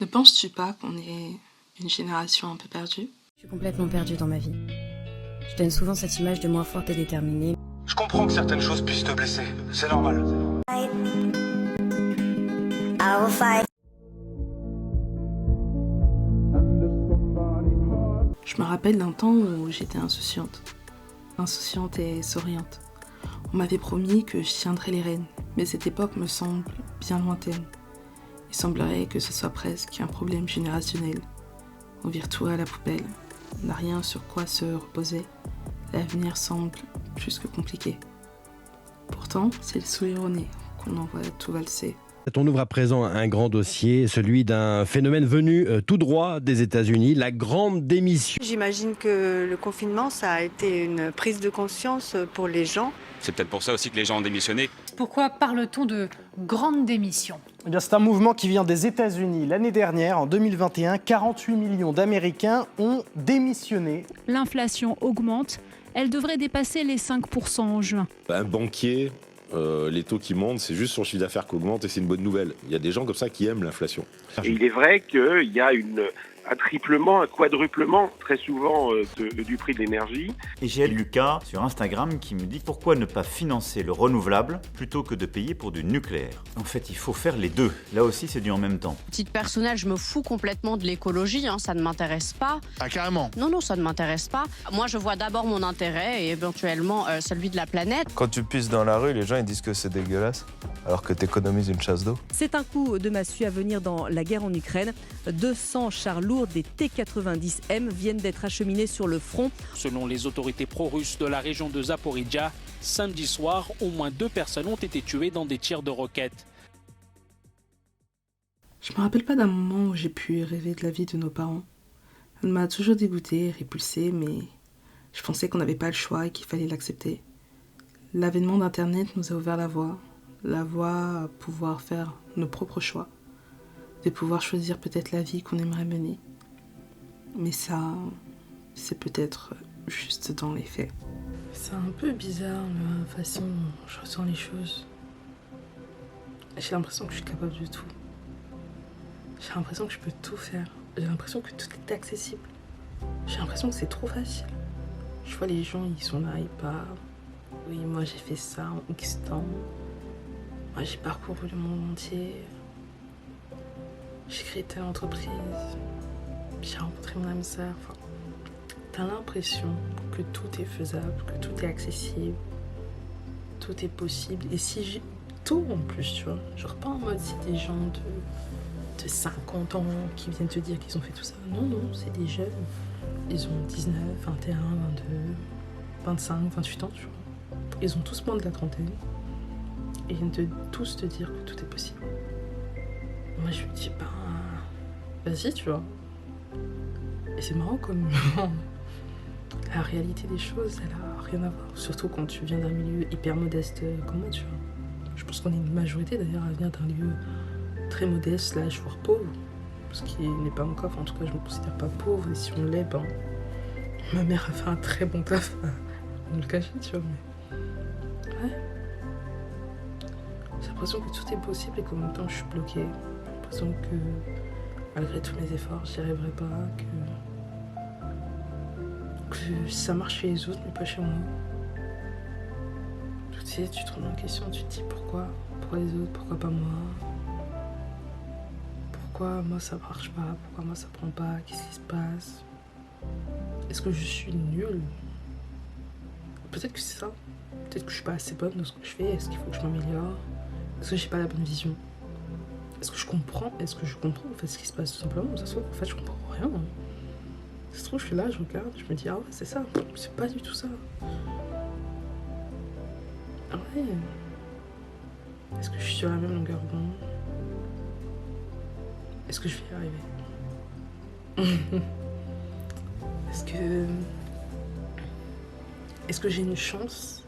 Ne penses-tu pas qu'on est une génération un peu perdue? Je suis complètement perdue dans ma vie. Je donne souvent cette image de moi forte et déterminée. Je comprends que certaines choses puissent te blesser, c'est normal. Je me rappelle d'un temps où j'étais insouciante et souriante. On m'avait promis que je tiendrais les rênes, mais cette époque me semble bien lointaine. Il semblerait que ce soit presque un problème générationnel. On vire tout à la poubelle, on n'a rien sur quoi se reposer. L'avenir semble plus que compliqué. Pourtant, c'est le sourire au nez qu'on envoie tout valser. On ouvre à présent un grand dossier, celui d'un phénomène venu tout droit des États-Unis, la grande démission. J'imagine que le confinement, ça a été une prise de conscience pour les gens. C'est peut-être pour ça aussi que les gens ont démissionné. Pourquoi parle-t-on de grande démission ? Eh bien, c'est un mouvement qui vient des États-Unis. L'année dernière, en 2021, 48 millions d'Américains ont démissionné. L'inflation augmente. Elle devrait dépasser les 5% en juin. Un banquier, les taux qui montent, c'est juste son chiffre d'affaires qui augmente et c'est une bonne nouvelle. Il y a des gens comme ça qui aiment l'inflation. Et il est vrai qu'il y a un triplement, un quadruplement très souvent du prix de l'énergie. Et j'ai Lucas sur Instagram qui me dit pourquoi ne pas financer le renouvelable plutôt que de payer pour du nucléaire. En fait, il faut faire les deux. Là aussi, c'est du en même temps. Titre personnel, je me fous complètement de l'écologie, ça ne m'intéresse pas. Ah, carrément? Non, ça ne m'intéresse pas. Moi, je vois d'abord mon intérêt et éventuellement celui de la planète. Quand tu pisses dans la rue, les gens ils disent que c'est dégueulasse, alors que t'économises une chasse d'eau. C'est un coup de massue à venir dans la guerre en Ukraine. 200 chars lourds des T-90M viennent d'être acheminés sur le front. Selon les autorités pro-russes de la région de Zaporizhzhia, samedi soir, au moins 2 personnes ont été tuées dans des tirs de roquettes. Je me rappelle pas d'un moment où j'ai pu rêver de la vie de nos parents. Elle m'a toujours dégoûtée, répulsée, mais je pensais qu'on n'avait pas le choix et qu'il fallait l'accepter. L'avènement d'Internet nous a ouvert la voie à pouvoir faire nos propres choix, de pouvoir choisir peut-être la vie qu'on aimerait mener. Mais ça, c'est peut-être juste dans les faits. C'est un peu bizarre la façon dont je ressens les choses. J'ai l'impression que je suis capable de tout. J'ai l'impression que je peux tout faire. J'ai l'impression que tout est accessible. J'ai l'impression que c'est trop facile. Je vois les gens, ils sont là, ils parlent. Oui, moi j'ai fait ça en X temps. Moi j'ai parcouru le monde entier. J'ai créé telle entreprise. J'ai rencontré mon âme sœur. Enfin, t'as l'impression que tout est faisable, que tout est accessible. Tout est possible. Et si j'ai tout en plus, tu vois. Genre pas en mode c'est des gens de 50 ans qui viennent te dire qu'ils ont fait tout ça. Non, c'est des jeunes. Ils ont 19, 21, 22, 25, 28 ans, tu vois. Ils ont tous moins de la trentaine. Et ils viennent tous te dire que tout est possible. Moi, je me dis, vas-y, tu vois. Et c'est marrant comme la réalité des choses, elle a rien à voir. Surtout quand tu viens d'un milieu hyper modeste comme moi, tu vois. Je pense qu'on est une majorité d'ailleurs à venir d'un lieu très modeste, voire pauvre. Ce qui n'est pas mon cas, en tout cas je me considère pas pauvre. Et si on l'est, ma mère a fait un très bon taf à me le cacher, tu vois. Mais ouais. J'ai l'impression que tout est possible et qu'en même temps je suis bloquée. J'ai l'impression que malgré tous mes efforts, j'y arriverai pas, que ça marche chez les autres mais pas chez moi. Tu sais, tu te remets en question, tu te dis pourquoi les autres, pourquoi pas moi? Pourquoi moi ça marche pas? Pourquoi moi ça prend pas? Qu'est-ce qui se passe? Est-ce que je suis nulle? Peut-être que c'est ça. Peut-être que je suis pas assez bonne dans ce que je fais. Est-ce qu'il faut que je m'améliore? Est-ce que j'ai pas la bonne vision? Est-ce que je comprends en fait ce qui se passe tout simplement? Ça se trouve en fait je comprends rien. Ça se trouve je suis là, je regarde, je me dis ah ouais c'est ça. C'est pas du tout ça. Ah ouais. Est-ce que je suis sur la même longueur d'onde? Est-ce que je vais y arriver? Est-ce que j'ai une chance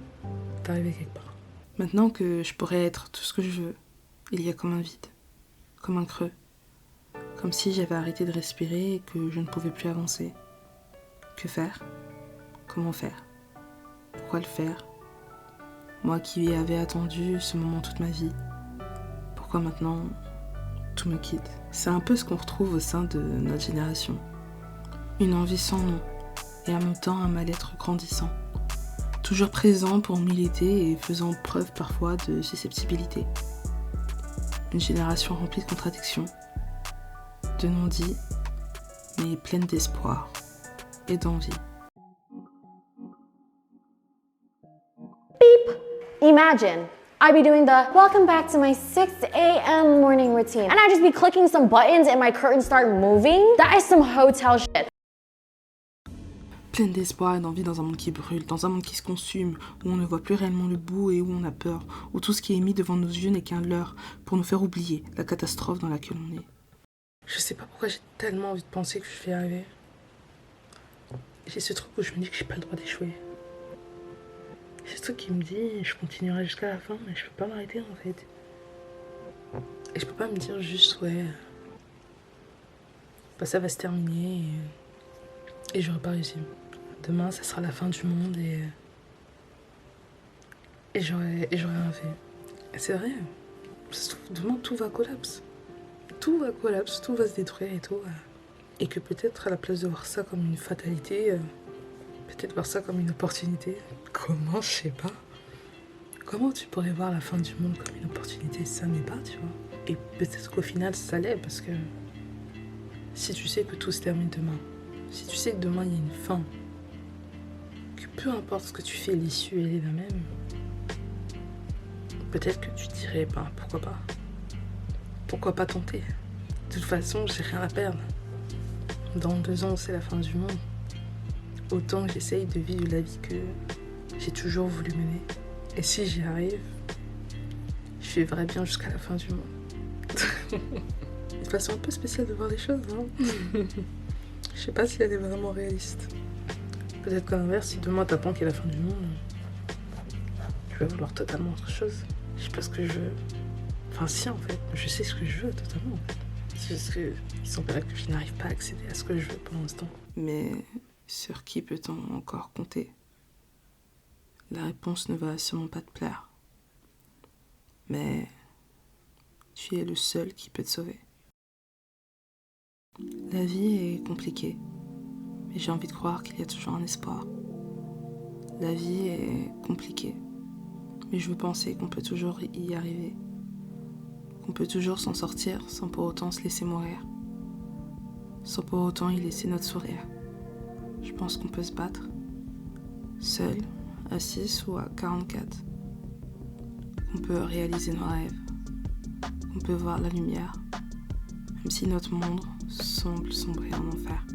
d'arriver quelque part? Maintenant que je pourrais être tout ce que je veux, il y a comme un vide, comme un creux, comme si j'avais arrêté de respirer et que je ne pouvais plus avancer. Que faire? Comment faire? Pourquoi le faire? Moi qui avais attendu ce moment toute ma vie, pourquoi maintenant tout me quitte. C'est un peu ce qu'on retrouve au sein de notre génération. Une envie sans nom, et en même temps un mal-être grandissant. Toujours présent pour militer et faisant preuve parfois de susceptibilité. Une génération remplie de contradictions, de non-dits, mais pleine d'espoir et d'envie. Beep! Imagine I'd be doing the welcome back to my 6 a.m. morning routine and I'd just be clicking some buttons and my curtains start moving. That is some hotel shit. Pleine d'espoir et d'envie dans un monde qui brûle, dans un monde qui se consume, où on ne voit plus réellement le bout et où on a peur, où tout ce qui est mis devant nos yeux n'est qu'un leurre pour nous faire oublier la catastrophe dans laquelle on est. Je sais pas pourquoi j'ai tellement envie de penser que je vais y arriver. J'ai ce truc où je me dis que j'ai pas le droit d'échouer. J'ai ce truc qui me dit je continuerai jusqu'à la fin, mais je peux pas m'arrêter en fait. Et je peux pas me dire juste ouais, bah ça va se terminer et j'aurai pas réussi. Demain ça sera la fin du monde et j'aurai rien fait. Et c'est vrai, ça se trouve, demain tout va collapse. Tout va collapse, tout va se détruire et tout. Et que peut-être à la place de voir ça comme une fatalité, peut-être voir ça comme une opportunité. Comment, je sais pas. Comment tu pourrais voir la fin du monde comme une opportunité? Ça n'est pas, tu vois. Et peut-être qu'au final ça l'est, parce que si tu sais que tout se termine demain, si tu sais que demain il y a une fin, que peu importe ce que tu fais, l'issue elle est la même, peut-être que tu te dirais, ben pourquoi pas. Pourquoi pas tenter? De toute façon, j'ai rien à perdre. Dans 2 ans, c'est la fin du monde. Autant que j'essaye de vivre la vie que j'ai toujours voulu mener. Et si j'y arrive, je vivrai bien jusqu'à la fin du monde. Une façon un peu spéciale de voir les choses, hein. Je sais pas si elle est vraiment réaliste. Peut-être qu'à l'inverse, si demain t'apprends qu'il y a la fin du monde, tu vas vouloir totalement autre chose. Je sais pas ce que je veux. Enfin si en fait, je sais ce que je veux totalement. C'est juste que il semblerait que je n'arrive pas à accéder à ce que je veux pour l'instant. Mais sur qui peut-on encore compter? La réponse ne va sûrement pas te plaire. Mais tu es le seul qui peut te sauver. La vie est compliquée, mais j'ai envie de croire qu'il y a toujours un espoir. La vie est compliquée, mais je veux penser qu'on peut toujours y arriver. Qu'on peut toujours s'en sortir sans pour autant se laisser mourir. Sans pour autant y laisser notre sourire. Je pense qu'on peut se battre. Seul, à 6 ou à 44. On peut réaliser nos rêves. On peut voir la lumière. Même si notre monde semble sombrer en enfer.